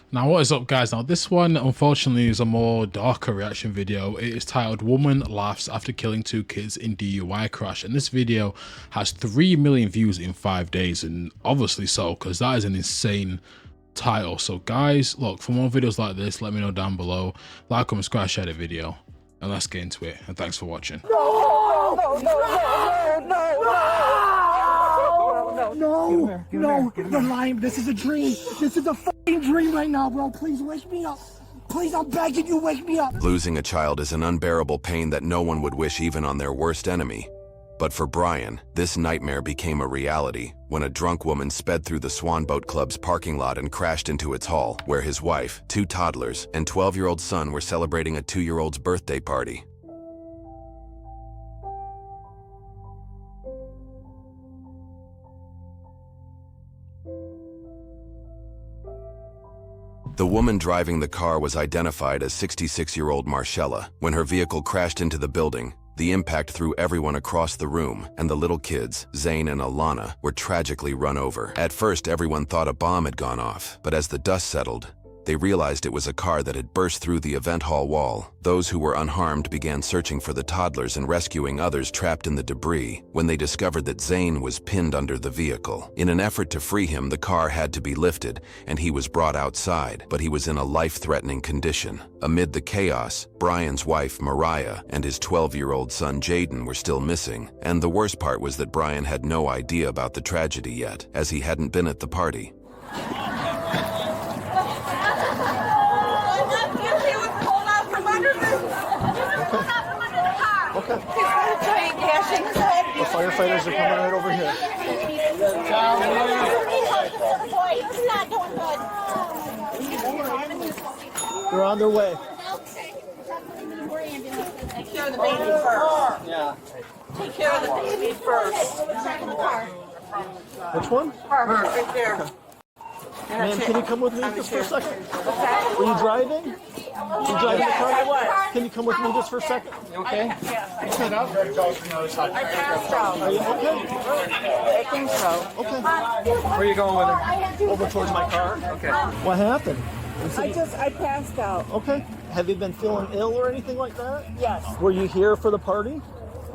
Now, what is up, guys? Now, this one, unfortunately, is a more darker reaction video. It is titled "Woman Laughs After Killing Two Kids in DUI Crash," and this video has 3 million views in 5 days, and obviously so, because that is an insane title. So, guys, look, for more videos like this, let me know down below. Like, comment, subscribe, share the video, and let's get into it. And thanks for watching. No, you're lying. This is a dream. This is a fucking dream right now, bro. Please wake me up. Please, I'm begging you, wake me up. Losing a child is an unbearable pain that no one would wish even on their worst enemy. But for Brian, this nightmare became a reality when a drunk woman sped through the Swan Boat Club's parking lot and crashed into its hall, where his wife, 2 toddlers, and 12-year-old son were celebrating a 2-year-old's birthday party. The woman driving the car was identified as 66-year-old Marcella. When her vehicle crashed into the building, the impact threw everyone across the room, and the little kids, Zane and Alana, were tragically run over. At first, everyone thought a bomb had gone off, but as the dust settled, they realized it was a car that had burst through the event hall wall. Those who were unharmed began searching for the toddlers and rescuing others trapped in the debris when they discovered that Zane was pinned under the vehicle. In an effort to free him, the car had to be lifted, and he was brought outside, but he was in a life-threatening condition. Amid the chaos, Brian's wife, Mariah, and his 12-year-old son, Jaden, were still missing, and the worst part was that Brian had no idea about the tragedy yet, as he hadn't been at the party. Okay. The firefighters are coming right over here. They're on their way. Take care of the baby first. Yeah. Take care of the baby first. Which one? Right there. Ma'am, can you come with me just for a second? Were you driving? You driving the car? I was. Can you come with me just for a second? You okay? Sit up. I passed out. Are you okay? I think so. Okay. Where are you going with her? Over towards my car? Okay. What happened? I passed out. Okay. Have you been feeling ill or anything like that? Yes. Were you here for the party?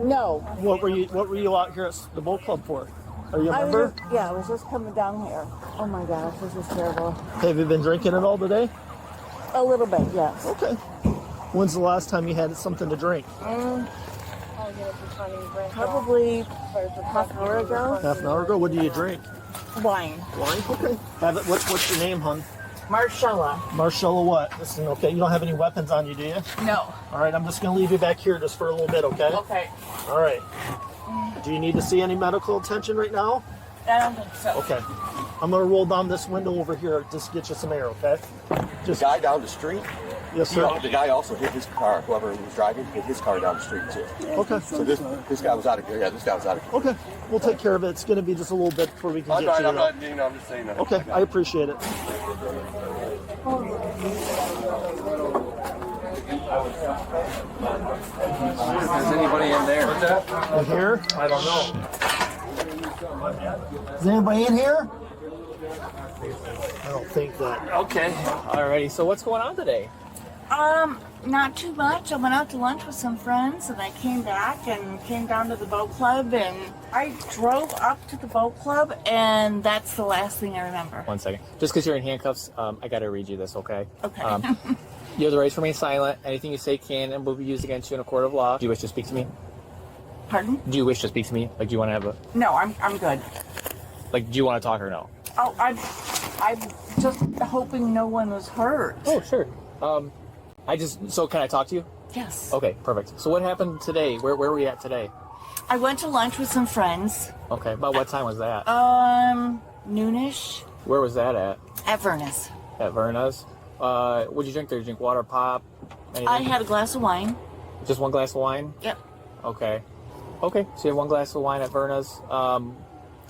No. What were you out here at the boat club for? Are you a member? I was just coming down here. Oh my gosh, this is terrible. Have you been drinking at all today? A little bit, yes. Okay. When's the last time you had something to drink? Probably half an hour ago. Half an hour ago? What do you drink? Wine. Wine? Okay. Have it. What's your name, hon? Marcella. Marcella what? Listen, okay, you don't have any weapons on you, do you? No. All right, I'm just going to leave you back here just for a little bit, okay? Okay. All right. Do you need to see any medical attention right now? I don't think so. Okay. I'm going to roll down this window over here just to get you some air, okay? The guy down the street, Yes, sir. the guy also hit his car. Whoever was driving hit his car down the street too. Okay. So this guy was out of here. Yeah, this guy was out of here. Okay. We'll take care of it. It's going to be just a little bit before we can I'm get you. I'm just saying that. Okay, I appreciate it. Is anybody in there? What's that? In here? I don't know. Is anybody in here? I don't think that. Okay. Alrighty. So what's going on today? Not too much. I went out to lunch with some friends and I came back and came down to the boat club and I drove up to the boat club and that's the last thing I remember. 1 second. Just because you're in handcuffs, I got to read you this, okay? Okay. You have the right to remain silent. Anything you say can and will be used against you in a court of law. Do you wish to speak to me? Pardon? Do you wish to speak to me? Like, do you want to have a... No, I'm good. Like, do you want to talk or no? Oh, I'm just hoping no one was hurt. Oh, sure. So can I talk to you? Yes. Okay, perfect. So what happened today? Where were we at today? I went to lunch with some friends. Okay, about what time was that? Noonish Where was that at? at Vernus. At Verna's? What'd you drink there? Did you drink water, pop? Anything? I had a glass of wine. Just one glass of wine? Yep. Okay. Okay, so you have one glass of wine at Verna's.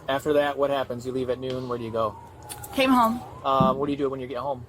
After that, what happens? You leave at noon. Where do you go? Came home. What do you do when you get home?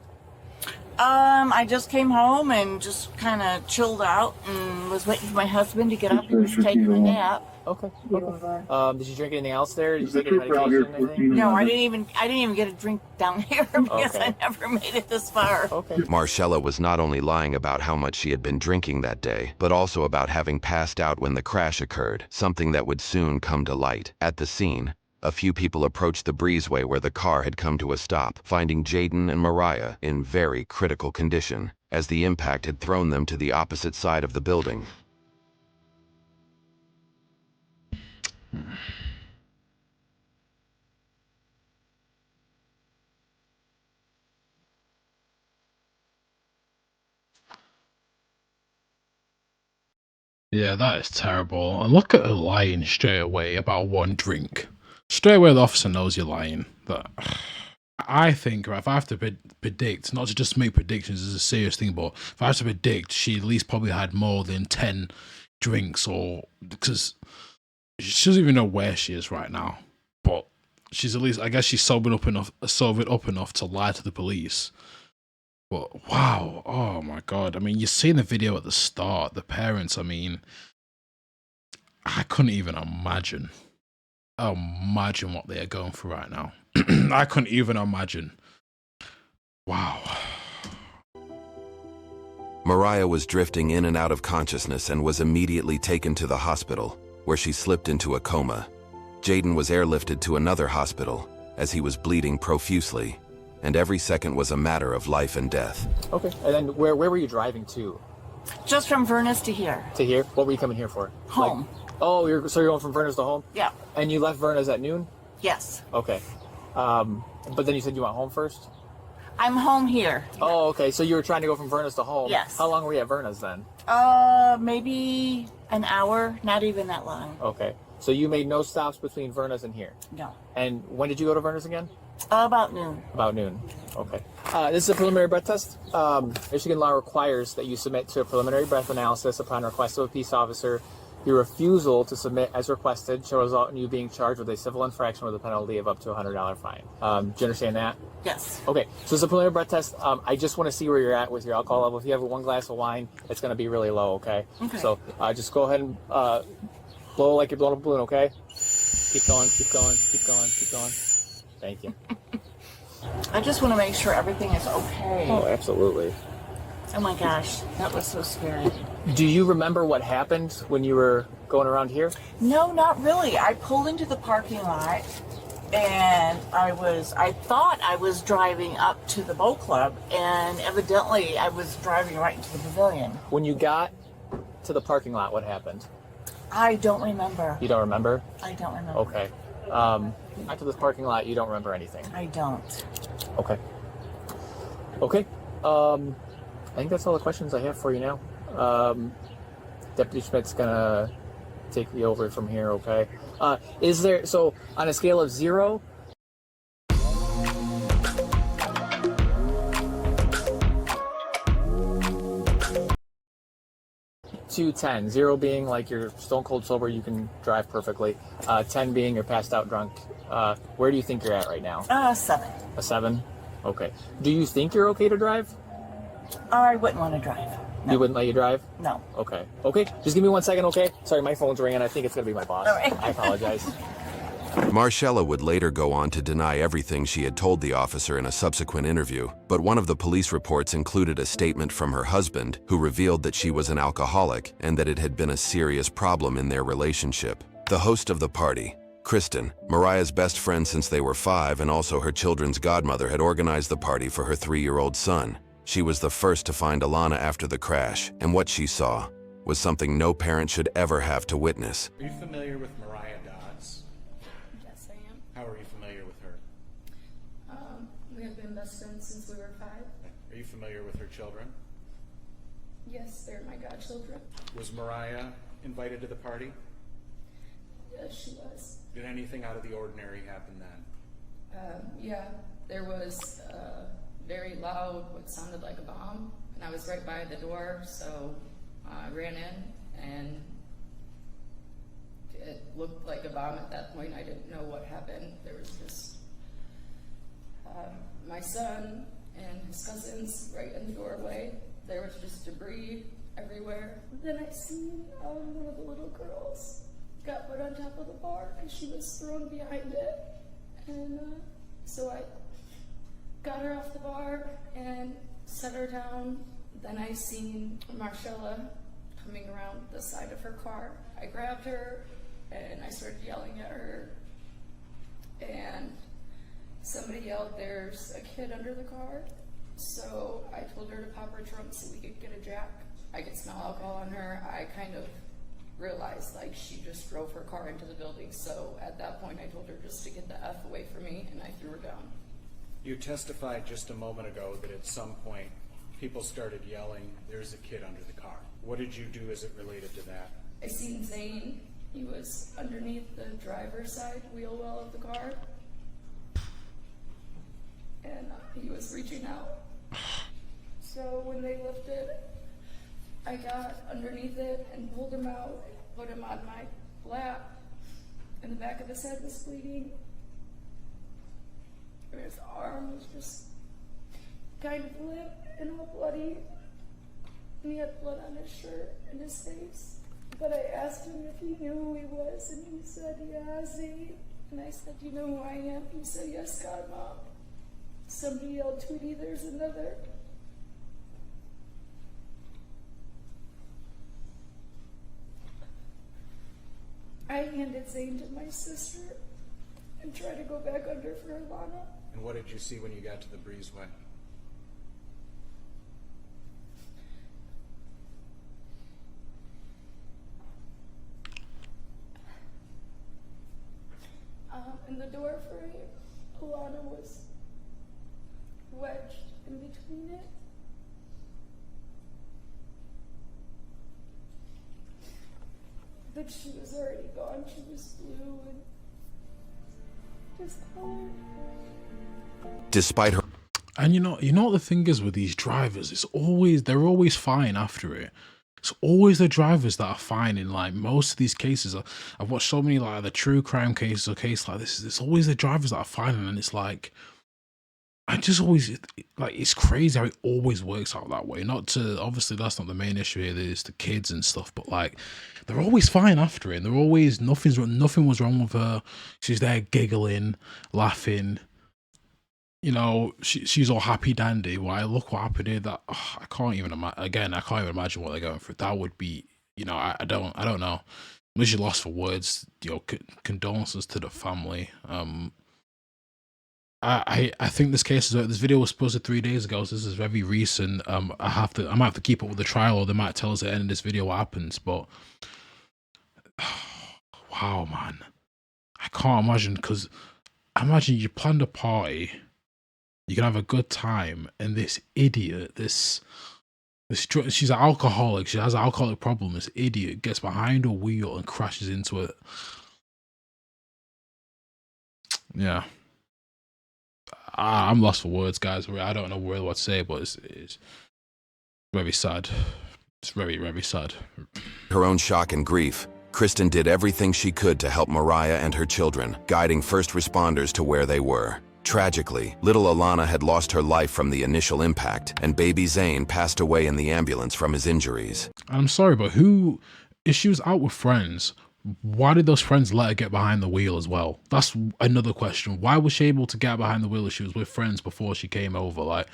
I just came home and just kind of chilled out and was waiting for my husband to get up. He was taking a nap. Okay. Did you drink anything else there? Did you take any medication or anything? No, I didn't even get a drink down here because I never made it this far. Okay. Marcella was not only lying about how much she had been drinking that day, but also about having passed out when the crash occurred, something that would soon come to light. At the scene, a few people approached the breezeway where the car had come to a stop, finding Jaden and Mariah in very critical condition, as the impact had thrown them to the opposite side of the building. Yeah, that is terrible. And look at her lying straight away about one drink. Straight away, the officer knows you're lying. But I think, right, if I have to predict, not to just make predictions is a serious thing, but if I have to predict, she at least probably had more than 10 drinks, or because she doesn't even know where she is right now. But she's at least, I guess she's sobered up enough to lie to the police. But wow, oh my god. I mean, you see in the video at the start, the parents, I mean, I couldn't even imagine what they are going through right now. I couldn't even imagine. Wow. Mariah was drifting in and out of consciousness and was immediately taken to the hospital, where she slipped into a coma. Jaden was airlifted to another hospital, as he was bleeding profusely, and every second was a matter of life and death. Okay. And then where were you driving to? Just from Furnace to here. To here? What were you coming here for? Home. Oh, you're going from Furnace to home? Yeah. And you left Furnace at noon? Yes. Okay. But then you said you went home first? I'm home here. Oh, okay. So you were trying to go from Furnace to home? Yes. How long were you at Furnace then? Maybe an hour, not even that long. Okay. So you made no stops between Furnace and here? No. And when did you go to Furnace again? About noon. About noon. Okay. This is a preliminary breath test. Michigan law requires that you submit to a preliminary breath analysis upon request of a peace officer. Your refusal to submit as requested shall result in you being charged with a civil infraction with a penalty of up to a $100 fine. Do you understand that? Yes. Okay, so it's a preliminary breath test. I just want to see where you're at with your alcohol level. If you have one glass of wine, it's going to be really low, okay? Okay. So just go ahead and blow like you're blowing a balloon, okay? Keep going, keep going, keep going, keep going. Thank you. I just want to make sure everything is okay. Oh, absolutely. Oh my gosh, that was so scary. Do you remember what happened when you were going around here? No, not really. I pulled into the parking lot and I thought I was driving up to the boat club, and evidently I was driving right into the pavilion. When you got to the parking lot, what happened? I don't remember. You don't remember? I don't remember. Okay. After this parking lot, you don't remember anything? I don't. Okay. Okay. I think that's all the questions I have for you now. Deputy Schmidt's gonna take you over from here, okay? So on a scale of 0 to 10, 0 being like you're stone cold sober, you can drive perfectly, 10 being you're passed out drunk, where do you think you're at right now? 7. A 7? Okay. Do you think you're okay to drive? I wouldn't want to drive. No. You wouldn't let you drive? No. Okay. Okay, just give me 1 second, okay? Sorry, my phone's ringing. I think it's going to be my boss. All right. I apologize. Marcella would later go on to deny everything she had told the officer in a subsequent interview, but one of the police reports included a statement from her husband, who revealed that she was an alcoholic and that it had been a serious problem in their relationship. The host of the party, Kristen, Mariah's best friend since they were 5 and also her children's godmother, had organized the party for her 3-year-old son. She was the first to find Alana after the crash, and what she saw was something no parent should ever have to witness. Are you familiar with Mariah Dodds? Yes, I am. How are you familiar with her? We have been best friends since we were 5. Are you familiar with her children? Yes, they're my godchildren. Was Mariah invited to the party? Yes, she was. Did anything out of the ordinary happen then? Yeah, there was very loud, what sounded like a bomb, and I was right by the door, so I ran in, and it looked like a bomb at that point. I didn't know what happened. There was just my son and his cousins right in the doorway. There was just debris everywhere. Then I seen one of the little girls got put on top of the bar because she was thrown behind it. And so I got her off the bar and set her down. Then I seen Marcella coming around the side of her car. I grabbed her and I started yelling at her. And somebody yelled, "There's a kid under the car." So I told her to pop her trunk so we could get a jack. I could smell alcohol on her. I kind of realized like she just drove her car into the building. So at that point I told her just to get the F away from me, and I threw her down. You testified just a moment ago that at some point people started yelling, "There's a kid under the car." What did you do as it related to that? I seen Zane. He was underneath the driver's side wheel well of the car. And he was reaching out. So when they lifted, I got underneath it and pulled him out, put him on my lap, and the back of his head was bleeding. And his arm was just kind of limp and all bloody. And he had blood on his shirt and his face. But I asked him if he knew who he was, and he said, "Yeah, Zane." And I said, "You know who I am?" He said, "Yes, God, Mom." Somebody yelled, "Tweety, there's another." I handed Zane to my sister and tried to go back under for Alana. And what did you see when you got to the breezeway? In the door frame, Alana was wedged in between it. But she was already gone. She was blue and discolored. Despite her And you know what the thing is with these drivers, they're always fine after it. It's always the drivers that are fine in like most of these cases. I've watched so many like the true crime cases or cases like this. It's always the drivers that are fine, and it's like I just always like it's crazy how it always works out that way. Not to obviously that's not the main issue here. There's the kids and stuff, but like they're always fine after it. And they're always nothing was wrong with her. She's there giggling, laughing. You know, she's all happy dandy. Why, look what happened here. That I can't even imagine. Again, I can't even imagine what they're going through. That would be, you know, I don't know. I'm literally lost for words. You know, condolences to the family. I think this video was posted 3 days ago, so this is very recent. I might have to keep up with the trial, or they might tell us at the end of this video what happens. But wow, man, I can't imagine, because imagine you planned a party. You can have a good time, and this idiot, she's an alcoholic. She has an alcoholic problem. This idiot gets behind a wheel and crashes into it. Yeah, I'm lost for words, guys. I don't know really what to say, but it's very sad. It's very, very sad. her own shock and grief, Kristen did everything she could to help Mariah and her children, guiding first responders to where they were. Tragically, little Alana had lost her life from the initial impact, and baby Zane passed away in the ambulance from his injuries. I'm sorry, but if she was out with friends, why did those friends let her get behind the wheel as well? That's another question. Why was she able to get behind the wheel if she was with friends before she came over? Like,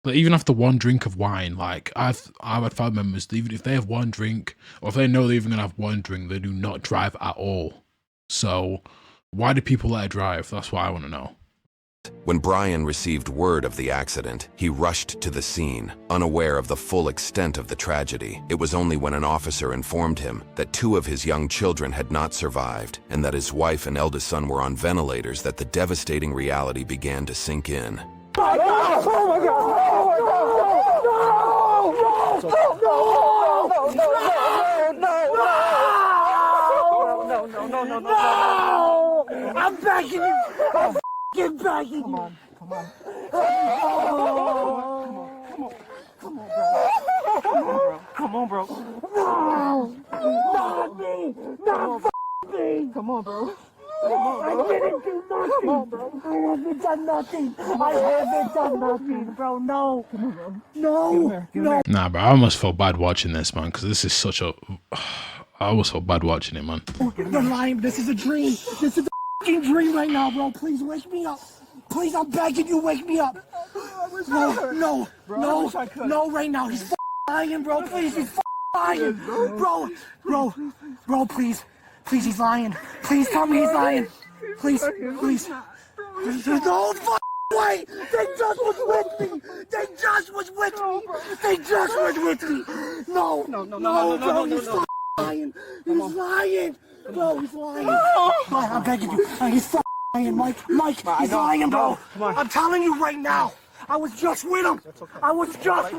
even after one drink of wine, like I've had family members, even if they have one drink, or if they know they're even gonna have one drink, they do not drive at all. So why do people let her drive? That's what I want to know. When Brian received word of the accident, he rushed to the scene, unaware of the full extent of the tragedy. It was only when an officer informed him that 2 of his young children had not survived, and that his wife and eldest son were on ventilators, that the devastating reality began to sink in. Oh my God! Oh my God! No! I'm begging you! I'm f***ing begging you! Come on. Come on, bro. No! Not me! Not me! Come on, bro. I didn't do nothing. I haven't done nothing. I haven't done nothing, bro. No. No. No. Nah, bro, I almost felt bad watching this, man, because this is such a... I almost felt bad watching it, man. You're lying. This is a dream. This is a fucking dream right now, bro. Please wake me up. Please, I'm begging you, wake me up. No, right now. He's lying, bro. Please, he's lying. Bro, please. Please, he's lying. Please tell me he's lying. Please. There's no way. They just was with me. They just was with me. No, bro, he's lying. He's lying. Bro, he's lying. I'm begging you. He's lying, Mike. He's lying, bro. I'm telling you right now. I was just with him. Stop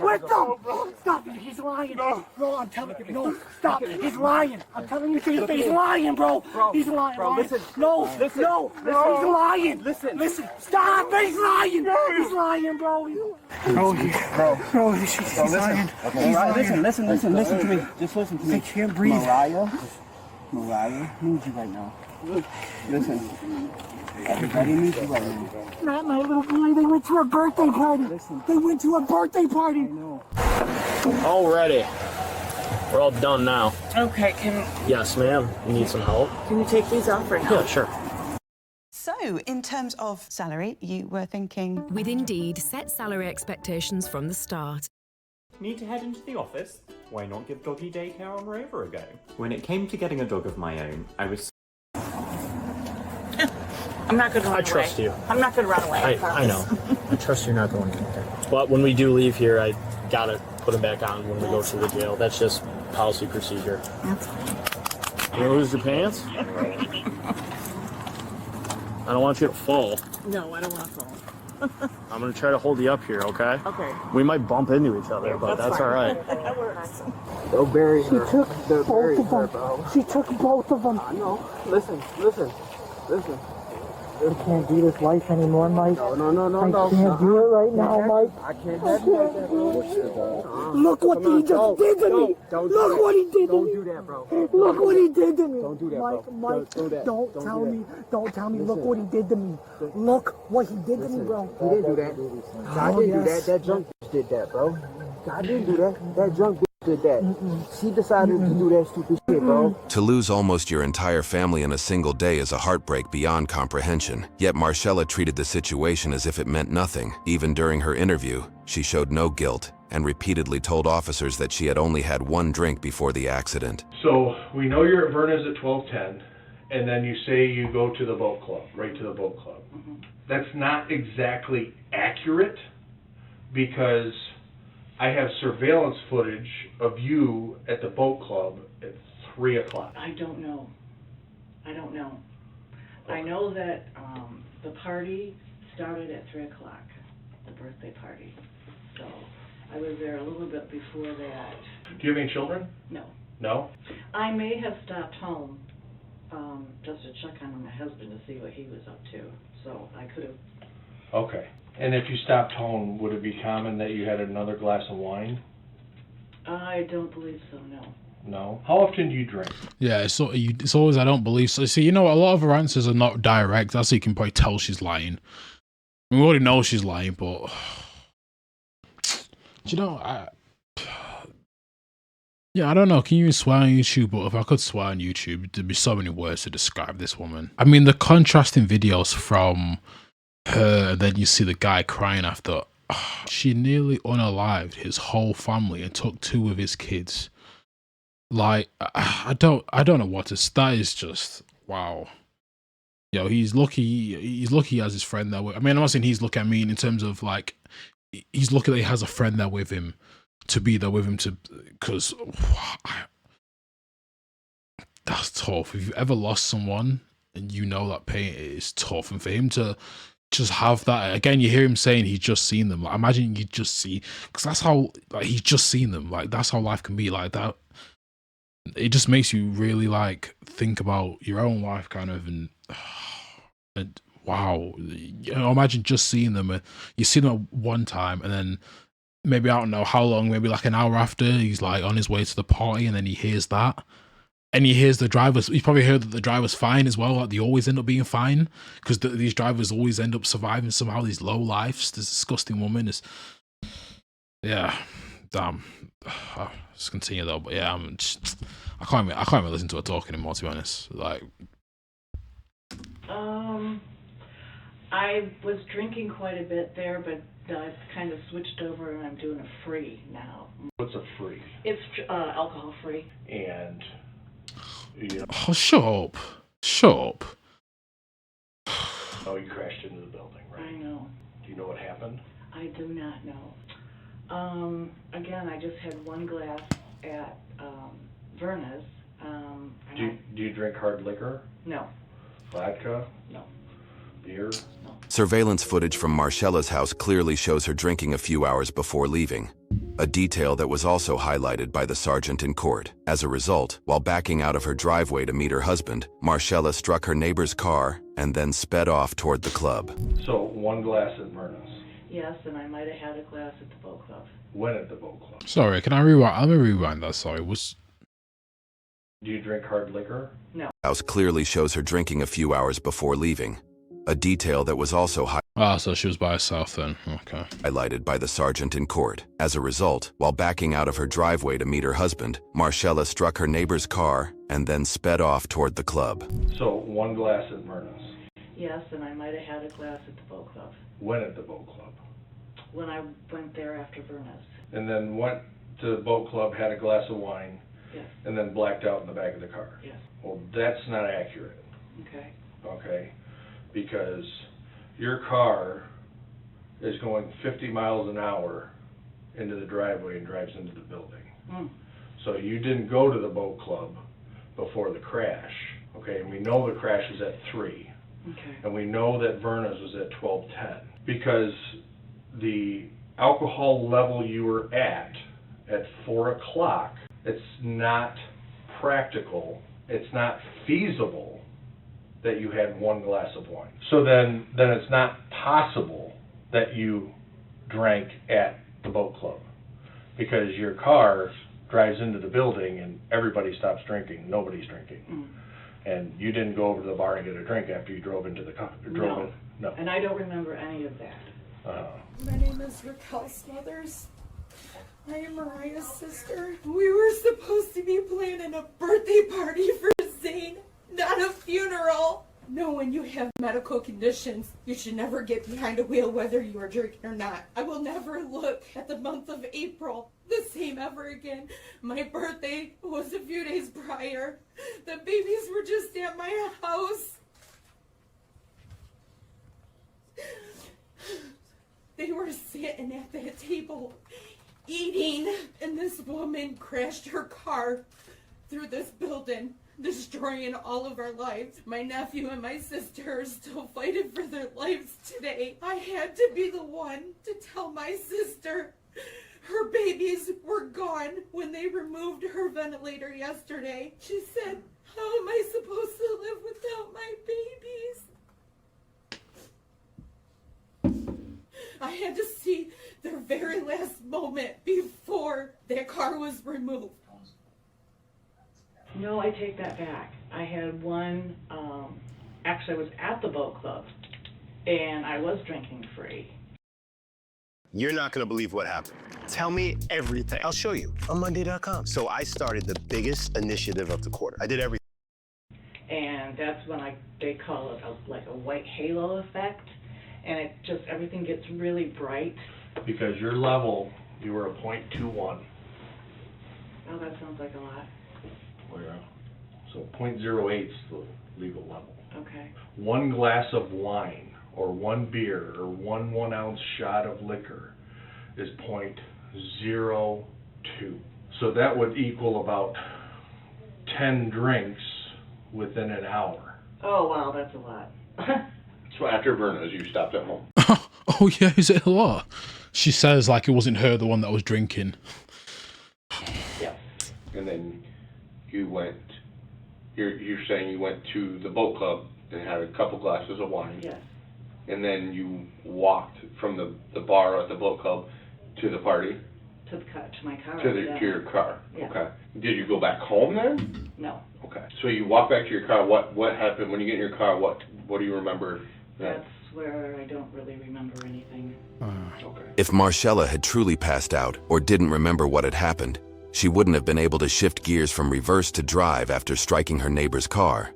it. He's lying. Bro, I'm telling you. No, stop. He's lying. I'm telling you to your face. He's lying, bro. He's lying. Bro, listen. No. He's lying. Listen. Stop. He's lying. He's lying, bro. He's lying. Listen to me. Just listen to me. I can't breathe. Mariah needs you right now. Listen. Everybody needs you right now. Not my little boy. They went to a birthday party. Already. We're all done now. Okay, Yes, ma'am. You need some help? can you take these off right now? Yeah, sure. So, in terms of salary, you were thinking... With Indeed, set salary expectations from the start. Need to head into the office? Why not give doggy daycare on Rover a go? When it came to getting a dog of my own, I was... I'm not going to run away. I trust you. I'm not going to run away. I know. I trust you're not going anywhere. But when we do leave here, I gotta put him back on when we go to the jail. That's just policy procedure. That's fine. You lose your pants? I don't want you to fall. No, I don't want to fall. I'm gonna try to hold you up here, okay? Okay. We might bump into each other, but that's all right. That works. They'll bury her. She took both of them. Bro. She took both of them. I know. Listen. I can't do this life anymore, Mike. No. I can't do it right now, Mike. I can't have you like that, bro. Look what he just did to me. Look what he did to me. Don't do that, bro. Look what he did to me. Don't do that, Mike, bro. Mike, don't tell me. Don't tell me. Look Listen. what he did to me. Look what he did to me, bro. He didn't do that. God didn't do that. That drunk bitch did that, bro. God didn't do that. That drunk bitch did that. She decided to do that stupid shit, bro. To lose almost your entire family in a single day is a heartbreak beyond comprehension. Yet Marcella treated the situation as if it meant nothing. Even during her interview, she showed no guilt and repeatedly told officers that she had only had one drink before the accident. So we know you're at Verna's at 12:10, and then you say you go to the boat club, right to the boat club. That's not exactly accurate because I have surveillance footage of you at the boat club at 3 o'clock. I don't know. I know that the party started at 3 o'clock, the birthday party. So I was there a little bit before that. Do you have any children? No. No? I may have stopped home just to check on my husband to see what he was up to. So I could have. Okay. And if you stopped home, would it be common that you had another glass of wine? I don't believe so, no. No? How often do you drink? Yeah, it's always I don't believe so. See, you know, a lot of her answers are not direct. That's how you can probably tell she's lying. I mean, we already know she's lying, but you know, I don't know. Can you even swear on YouTube? But if I could swear on YouTube, there'd be so many words to describe this woman. I mean, the contrasting videos from her, and then you see the guy crying after. She nearly unalived his whole family and took 2 of his kids. Like, I don't know what to. That is just wow. Yo, he's lucky. He's lucky he has his friend there. I mean, I'm not saying he's lucky. I mean, in terms of like, he's lucky that he has a friend there with him, to be there with him, because that's tough. If you've ever lost someone and you know that pain, it is tough. And for him to just have that again, you hear him saying he's just seen them. Like, imagine you just see, because that's how, like, he's just seen them. Like, that's how life can be. Like that. It just makes you really like think about your own life, kind of, and wow, you know, imagine just seeing them. You see them at one time, and then maybe I don't know how long, maybe like an hour after, he's like on his way to the party, and then he hears that, and he hears the drivers. He probably heard that the driver's fine as well. Like they always end up being fine because these drivers always end up surviving somehow. These low lives. This disgusting woman is. Yeah, damn. Let's continue though. But yeah, I can't even listen to her talk anymore. To be honest, like. I was drinking quite a bit there, but I've kind of switched over and I'm doing a free now. What's a free? It's alcohol free. And you know, Oh, shut up! Shut up! oh, you crashed into the building, right? I know. Do you know what happened? I do not know. Again, I just had one glass at Verna's. Do you drink hard liquor? No. Vodka? No. Beer? Surveillance footage from Marcella's house clearly shows her drinking a few hours before leaving, a detail that was also highlighted by the sergeant in court. As a result, while backing out of her driveway to meet her husband, Marcella struck her neighbor's car and then sped off toward the club. So, one glass at Verna's? Yes, and I might have had a glass at the boat club. When at the boat club? Sorry, can I rewind? Let me rewind that. Sorry, Do you drink hard liquor? No. House clearly shows her drinking a few hours before leaving, a detail that was also so she was by herself then. Okay. Highlighted by the sergeant in court. As a result, while backing out of her driveway to meet her husband, Marcella struck her neighbor's car and then sped off toward the club. So, one glass at Verna's? Yes, and I might have had a glass at the boat club. When at the boat club? When I went there after Verna's. And then went to the boat club, had a glass of wine, Yes. and then blacked out in the back of the car? Yes. Well, that's not accurate. Okay. Okay? Because your car is going 50 miles an hour into the driveway and drives into the building. Mm. So you didn't go to the boat club before the crash, okay? And we know the crash was at 3. Okay. And we know that Verna's was at 12:10. Because the alcohol level you were at 4 o'clock, it's not practical, it's not feasible that you had one glass of wine. So then it's not possible that you drank at the boat club because your car drives into the building and everybody stops drinking, nobody's drinking. Mm. And you didn't go over to the bar and get a drink after you drove into the car. No. And I don't remember any of that. My name is Raquel Smothers. I am Mariah's sister. We were supposed to be planning a birthday party for Zane, not a funeral. No, when you have medical conditions, you should never get behind a wheel whether you are drinking or not. I will never look at the month of April the same ever again. My birthday was a few days prior. The babies were just at my house. They were sitting at that table eating, and this woman crashed her car through this building, destroying all of our lives. My nephew and my sister are still fighting for their lives today. I had to be the one to tell my sister her babies were gone when they removed her ventilator yesterday. She said, "How am I supposed to live without my babies?" I had to see their very last moment before their car was removed. No, I take that back. I had one, actually I was at the boat club, and I was drinking free. You're not gonna believe what happened. Tell me everything. I'll show you on Monday.com. So I started the biggest initiative of the quarter. I did everything. And that's when they call it like a white halo effect, and it just, everything gets really bright. Because your level, you were a .21. Oh, that sounds like a lot. So .08 is the legal level. Okay. One glass of wine or one beer or one 1 ounce shot of liquor is .02. So that would equal about 10 drinks within an hour. Oh, wow, that's a lot. So after Verna's, you stopped at home? Oh yeah, is it a lot? She says like it wasn't her, the one that was drinking. Yeah. And then you went, you're saying you went to the boat club and had a couple glasses of wine. Yes. And then you walked from the bar at the boat club to the party? To my car. To your car. Yeah. Okay. Did you go back home then? No. Okay. So you walk back to your car. What happened when you get in your car? What do you remember? That's where I don't really remember anything. Okay. If Marcella had truly passed out or didn't remember what had happened, she wouldn't have been able to shift gears from reverse to drive after striking her neighbor's car.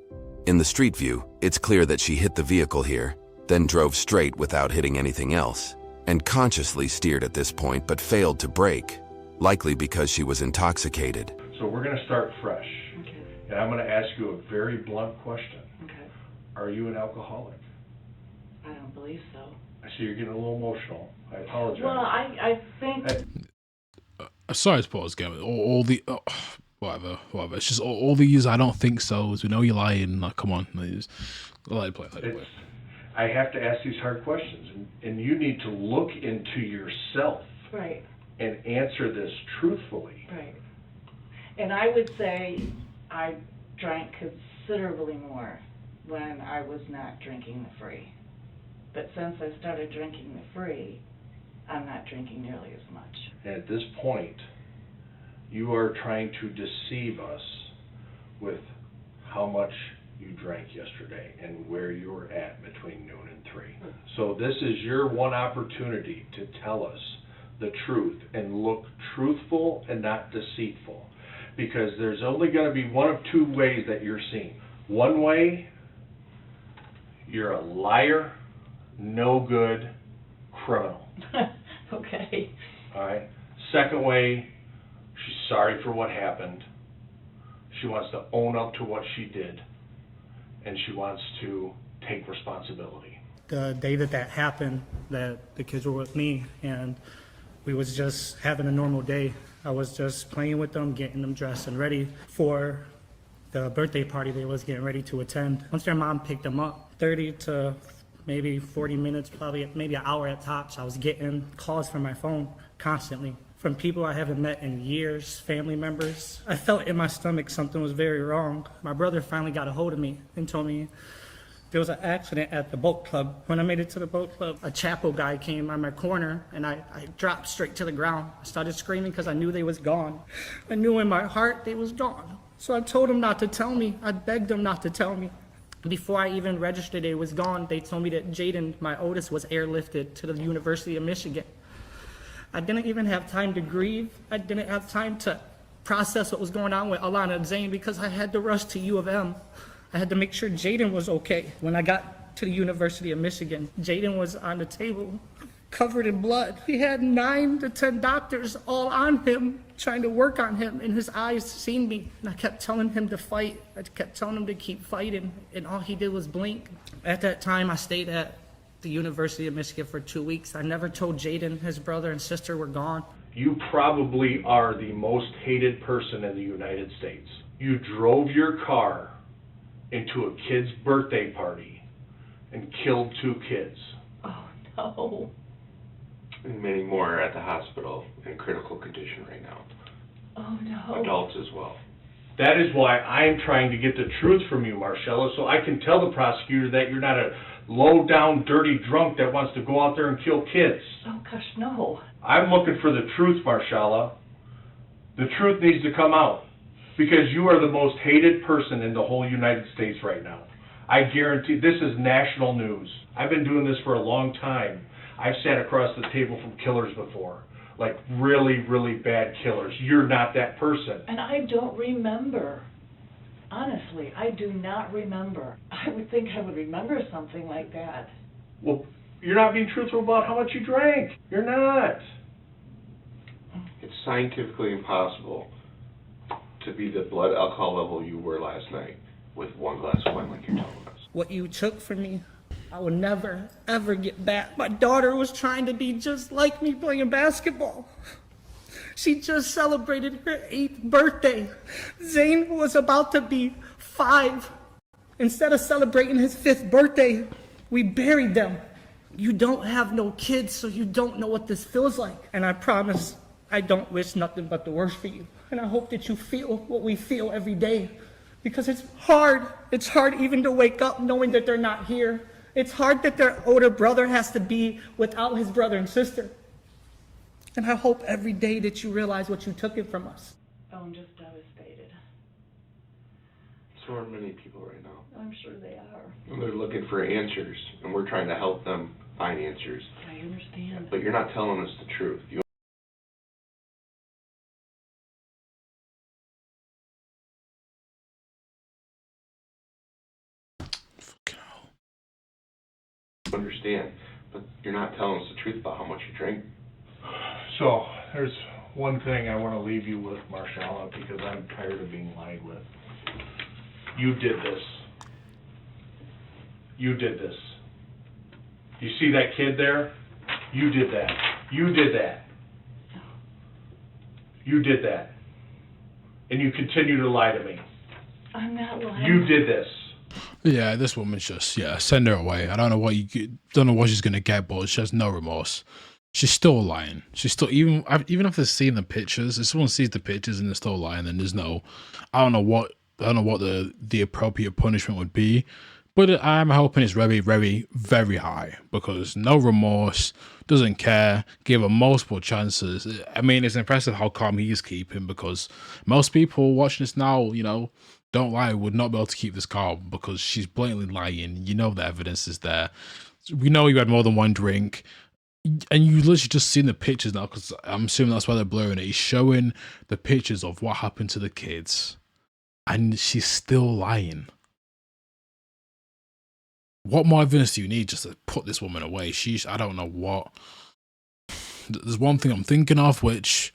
In the street view, it's clear that she hit the vehicle here, then drove straight without hitting anything else, and consciously steered at this point but failed to brake, likely because she was intoxicated. So we're going to start fresh. Okay. And I'm going to ask you a very blunt question. Okay. Are you an alcoholic? I don't believe so. I see you're getting a little emotional. I apologize. Well, I think... Sorry to pause again. All the... whatever. It's just all these I don't think so's. We know you're lying. Like, come on. Let it play. I have to ask these hard questions. And you need to look into yourself. Right. And answer this truthfully. Right. And I would say I drank considerably more when I was not drinking the free. But since I started drinking the free, I'm not drinking nearly as much. And at this point, you are trying to deceive us with how much you drank yesterday and where you were at between noon and 3. So this is your one opportunity to tell us the truth and look truthful and not deceitful. Because there's only going to be one of two ways that you're seen. One way, you're a liar, no good criminal. Okay. All right. Second way, she's sorry for what happened. She wants to own up to what she did, and she wants to take responsibility. The day that happened, that the kids were with me, and we was just having a normal day. I was just playing with them, getting them dressed and ready for the birthday party they was getting ready to attend. Once their mom picked them up, 30 to maybe 40 minutes, probably maybe an hour at tops, I was getting calls from my phone constantly from people I haven't met in years, family members. I felt in my stomach something was very wrong. My brother finally got a hold of me and told me there was an accident at the boat club. When I made it to the boat club, a chapel guy came on my corner and I dropped straight to the ground. I started screaming because I knew they was gone. I knew in my heart they was gone. So I told him not to tell me. I begged him not to tell me. Before I even registered it was gone, they told me that Jaden, my oldest, was airlifted to the University of Michigan. I didn't even have time to grieve. I didn't have time to process what was going on with Alana and Zane because I had to rush to U of M. I had to make sure Jaden was okay. When I got to the University of Michigan, Jaden was on the table, covered in blood. He had 9 to 10 doctors all on him, trying to work on him, and his eyes seen me. And I kept telling him to fight. I kept telling him to keep fighting, and all he did was blink. At that time, I stayed at the University of Michigan for 2 weeks. I never told Jaden his brother and sister were gone. You probably are the most hated person in the United States. You drove your car into a kid's birthday party and killed 2 kids. Oh, no. And many more are at the hospital in critical condition right now. Oh, no. Adults as well. That is why I'm trying to get the truth from you, Marcella, so I can tell the prosecutor that you're not a low-down, dirty drunk that wants to go out there and kill kids. Oh, gosh, no. I'm looking for the truth, Marcella. The truth needs to come out because you are the most hated person in the whole United States right now. I guarantee this is national news. I've been doing this for a long time. I've sat across the table from killers before, like really, really bad killers. You're not that person. And I don't remember. Honestly, I do not remember. I would think I would remember something like that. Well, you're not being truthful about how much you drank. You're not. It's scientifically impossible to be the blood alcohol level you were last night with 1 glass of wine like you're telling us. What you took from me, I will never, ever get back. My daughter was trying to be just like me playing basketball. She just celebrated her 8th birthday. Zane was about to be 5. Instead of celebrating his 5th birthday, we buried them. You don't have no kids, so you don't know what this feels like. And I promise I don't wish nothing but the worst for you. And I hope that you feel what we feel every day. Because it's hard. It's hard even to wake up knowing that they're not here. It's hard that their older brother has to be without his brother and sister. And I hope every day that you realize what you took it from us. Oh, I'm just devastated. So are many people right now. I'm sure they are. And they're looking for answers, and we're trying to help them find answers. I understand. But you're not telling us the truth. You understand, but you're not telling us the truth about how much you drink. So, there's one thing I want to leave you with, Marshalla, because I'm tired of being lied with. You did this. You did this. You see that kid there? You did that. You did that. You did that. And you continue to lie to me. I'm not lying. You did this. Yeah, this woman's just, send her away. I don't know what don't know what she's gonna get, but she has no remorse. She's still lying. She's still, even after seeing the pictures, if someone sees the pictures and they're still lying, then there's no, I don't know what the appropriate punishment would be, but I'm hoping it's very, very, very high, because no remorse, doesn't care, gave her multiple chances. I mean, it's impressive how calm he is keeping, because most people watching this now, don't lie, would not be able to keep this calm, because she's blatantly lying. You know the evidence is there. We know you had more than one drink. And you literally just seen the pictures now, because I'm assuming that's why they're blurring it. He's showing the pictures of what happened to the kids, and she's still lying. What more evidence do you need just to put this woman away? I don't know what. There's one thing I'm thinking of, which,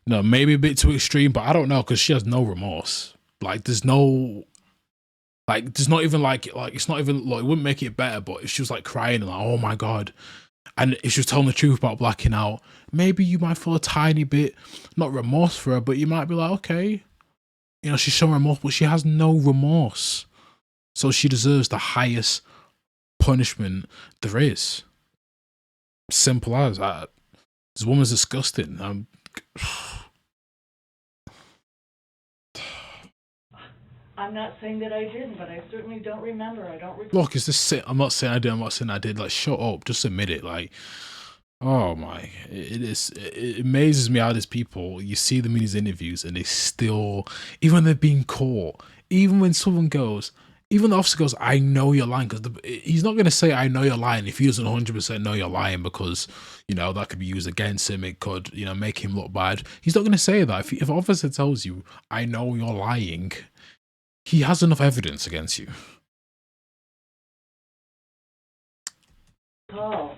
maybe a bit too extreme, but I don't know, because she has no remorse. There's not even it's not even, it wouldn't make it better, but if she was crying and oh my God, and if she was telling the truth about blacking out, maybe you might feel a tiny bit, not remorse for her, but you might be like, okay, she's showing remorse, but she has no remorse. So she deserves the highest punishment there is. Simple as that. This woman's disgusting. I'm not saying that I didn't, but I certainly don't remember. I don't recall. Look, I'm not saying I did. I'm not saying I did. Shut up. Just admit it. Oh my, it amazes me how there's people, you see them in these interviews and they still, even when they're being caught, even when someone goes, even the officer goes, I know you're lying, because he's not going to say, I know you're lying, if he doesn't 100% know you're lying, because, that could be used against him, it could, make him look bad. He's not going to say that. If an officer tells you, I know you're lying, he has enough evidence against you. Oh.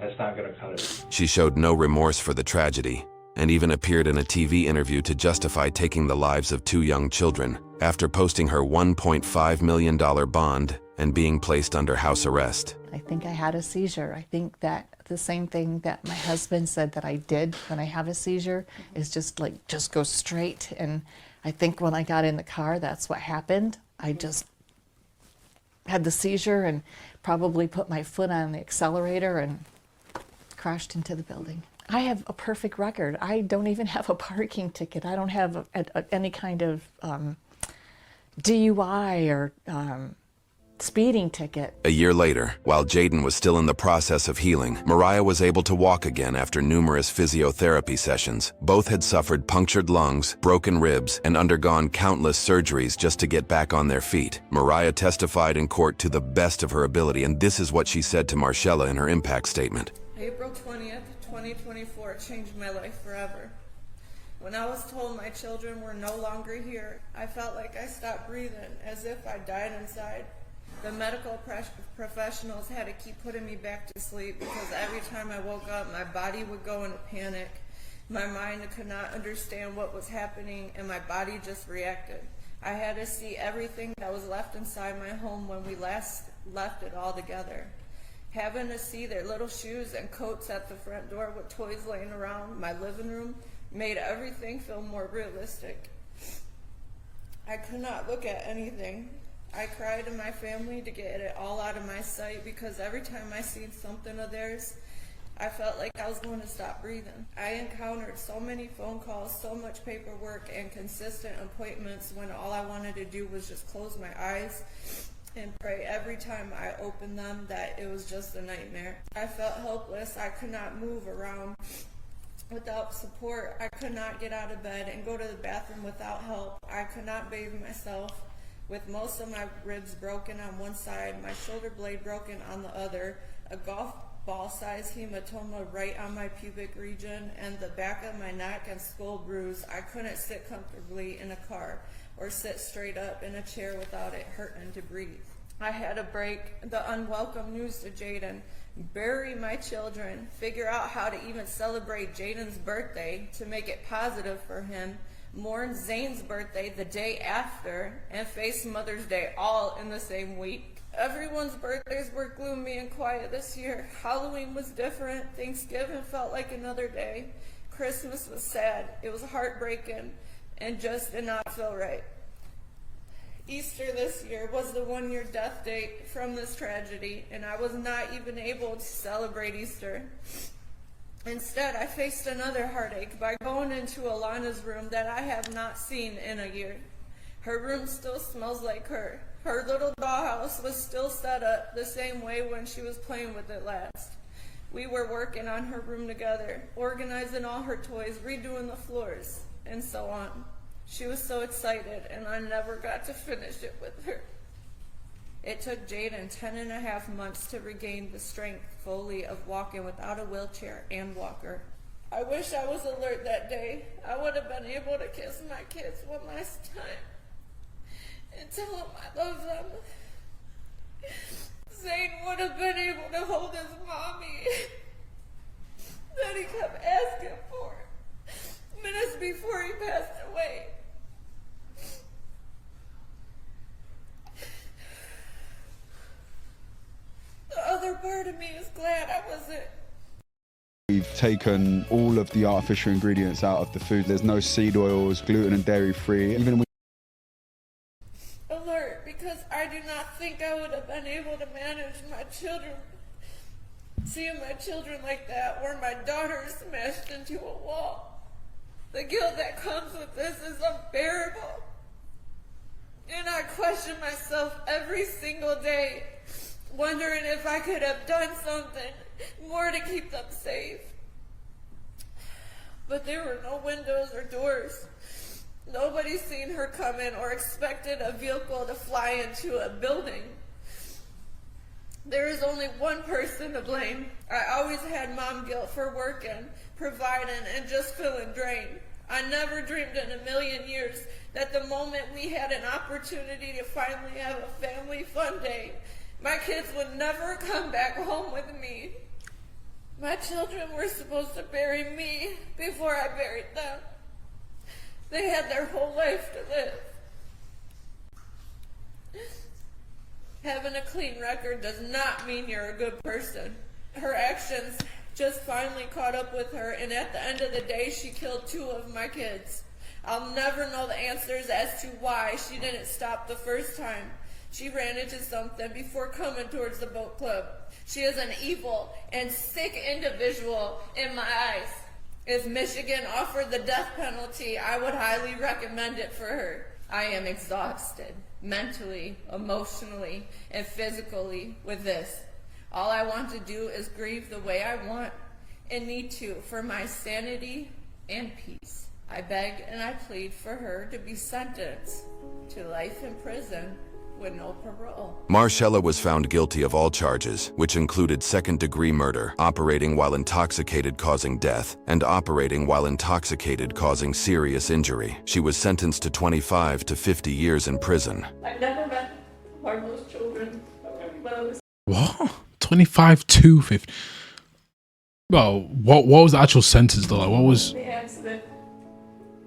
That's not going to cut it. She showed no remorse for the tragedy, and even appeared in a TV interview to justify taking the lives of 2 young children, after posting her $1.5 million bond and being placed under house arrest. I think I had a seizure. I think that the same thing that my husband said that I did when I have a seizure is just go straight. And I think when I got in the car, that's what happened. I just had the seizure and probably put my foot on the accelerator and crashed into the building. I have a perfect record. I don't even have a parking ticket. I don't have any kind of DUI or speeding ticket. A year later, while Jaden was still in the process of healing, Mariah was able to walk again after numerous physiotherapy sessions. Both had suffered punctured lungs, broken ribs, and undergone countless surgeries just to get back on their feet. Mariah testified in court to the best of her ability, and this is what she said to Marshalla in her impact statement. April 20th, 2024 changed my life forever. When I was told my children were no longer here, I felt like I stopped breathing, as if I died inside. The medical professionals had to keep putting me back to sleep, because every time I woke up, my body would go into panic. My mind could not understand what was happening, and my body just reacted. I had to see everything that was left inside my home when we last left it all together. Having to see their little shoes and coats at the front door with toys laying around my living room made everything feel more realistic. I could not look at anything. I cried to my family to get it all out of my sight, because every time I seen something of theirs, I felt like I was going to stop breathing. I encountered so many phone calls, so much paperwork, and consistent appointments when all I wanted to do was just close my eyes and pray every time I opened them that it was just a nightmare. I felt helpless. I could not move around without support. I could not get out of bed and go to the bathroom without help. I could not bathe myself. with most of my ribs broken on one side, my shoulder blade broken on the other, a golf ball-sized hematoma right on my pubic region, and the back of my neck and skull bruised. I couldn't sit comfortably in a car or sit straight up in a chair without it hurting to breathe. I had to break the unwelcome news to Jaden, bury my children, figure out how to even celebrate Jaden's birthday to make it positive for him, mourn Zane's birthday the day after, and face Mother's Day all in the same week. Everyone's birthdays were gloomy and quiet this year. Halloween was different. Thanksgiving felt like another day. Christmas was sad. It was heartbreaking and just did not feel right. Easter this year was the 1-year death date from this tragedy, and I was not even able to celebrate Easter. Instead, I faced another heartache by going into Alana's room that I have not seen in a year. Her room still smells like her. Her little dollhouse was still set up the same way when she was playing with it last. We were working on her room together, organizing all her toys, redoing the floors, and so on. She was so excited, and I never got to finish it with her. It took Jaden 10.5 months to regain the strength fully of walking without a wheelchair and walker. I wish I was alert that day. I would have been able to kiss my kids one last time and tell them I love them. Zane would have been able to hold his mommy that he kept asking for minutes before he passed away. The other part of me is glad I wasn't. We've taken all of the artificial ingredients out of the food. There's no seed oils, gluten and dairy free. Even alert, because I do not think I would have been able to manage my children. Seeing my children like that, or my daughter smashed into a wall. The guilt that comes with this is unbearable. And I question myself every single day, wondering if I could have done something more to keep them safe. But there were no windows or doors. Nobody seen her come in or expected a vehicle to fly into a building. There is only one person to blame. I always had mom guilt for working, providing, and just feeling drained. I never dreamed in a million years that the moment we had an opportunity to finally have a family fun day, my kids would never come back home with me. My children were supposed to bury me before I buried them. They had their whole life to live. Having a clean record does not mean you're a good person. Her actions just finally caught up with her, and at the end of the day, she killed 2 of my kids. I'll never know the answers as to why she didn't stop the first time she ran into something before coming towards the boat club. She is an evil and sick individual in my eyes. If Michigan offered the death penalty, I would highly recommend it for her. I am exhausted, mentally, emotionally, and physically with this. All I want to do is grieve the way I want and need to for my sanity and peace. I beg and I plead for her to be sentenced to life in prison with no parole. Marcella was found guilty of all charges, which included second-degree murder, operating while intoxicated causing death, and operating while intoxicated causing serious injury. She was sentenced to 25 to 50 years in prison. I never met Marlo's children, but I was... What? 25 to 50? Well, what was the actual sentence though? Like, what was... The accident.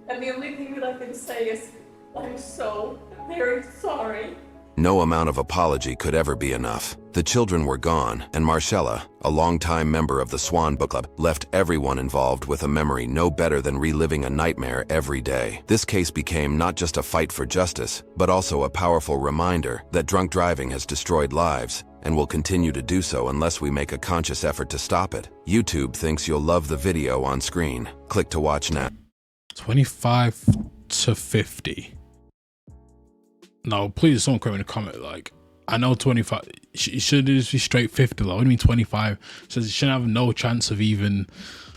And the only thing that I can say is, I'm so very sorry. No amount of apology could ever be enough. The children were gone, and Marcella, a longtime member of the Swan Book Club, left everyone involved with a memory no better than reliving a nightmare every day. This case became not just a fight for justice, but also a powerful reminder that drunk driving has destroyed lives and will continue to do so unless we make a conscious effort to stop it. YouTube thinks you'll love the video on screen. Click to watch now. 25 to 50. No, please, someone correct me in the comment. Like, I know 25. She should just be straight 50. Like, what do you mean 25? So she shouldn't have no chance of even.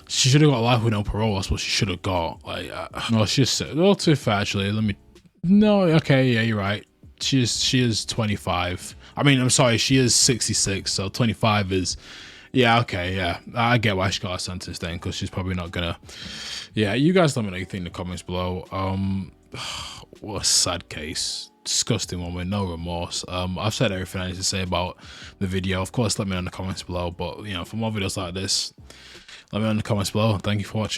She should have got life with no parole. That's what she should have got. Like, no, she just said, well, too fair, actually. Let me. No, okay, yeah, you're right. she is 25. I mean, I'm sorry, she is 66. So 25 is, yeah, okay, yeah. I get why she got a sentence then, because she's probably not gonna. Yeah, you guys let me know what you think in the comments below. What a sad case. Disgusting one with no remorse. I've said everything I need to say about the video. Of course, let me know in the comments below. But you know, for more videos like this, let me know in the comments below. Thank you for watching.